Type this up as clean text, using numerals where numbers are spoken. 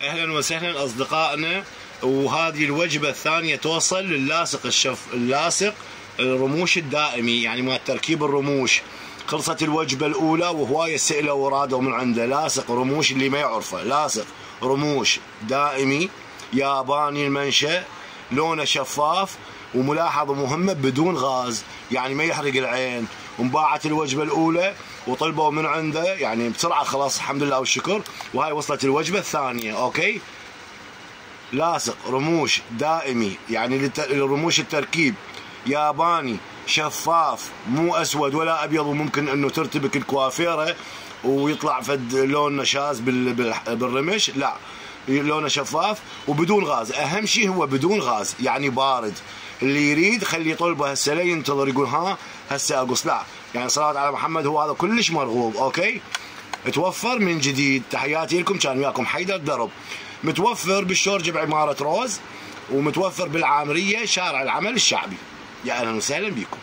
اهلا وسهلا اصدقائنا. وهذه الوجبه الثانيه توصل للاصق اللاصق الرموش الدائمي، يعني مال تركيب الرموش. خلصت الوجبه الاولى وهوايه سئلوا ورادوا من عنده لاصق رموش، اللي ما يعرفه لاصق رموش دائمي ياباني المنشأ، لونه شفاف، وملاحظه مهمه بدون غاز، يعني ما يحرق العين. وانباعت الوجبه الاولى وطلبوا من عنده يعني بسرعه، خلاص الحمد لله والشكر. وهاي وصلت الوجبه الثانيه. اوكي، لاصق رموش دائمي، يعني الرموش التركيب ياباني شفاف، مو اسود ولا ابيض وممكن انه ترتبك الكوافيره ويطلع فد لون نشاز بالرمش، لا، لونه شفاف وبدون غاز. اهم شيء هو بدون غاز، يعني بارد. اللي يريد خليه يطلبه هسه، لا ينتظر يقول ها هسه اقص، لا، يعني صلاة على محمد هو هذا كلش مرغوب. اوكي، توفر من جديد. تحياتي لكم، كان وياكم حيدر درب. متوفر بالشورجه بعماره روز، ومتوفر بالعامريه شارع العمل الشعبي. يا اهلا وسهلا بكم.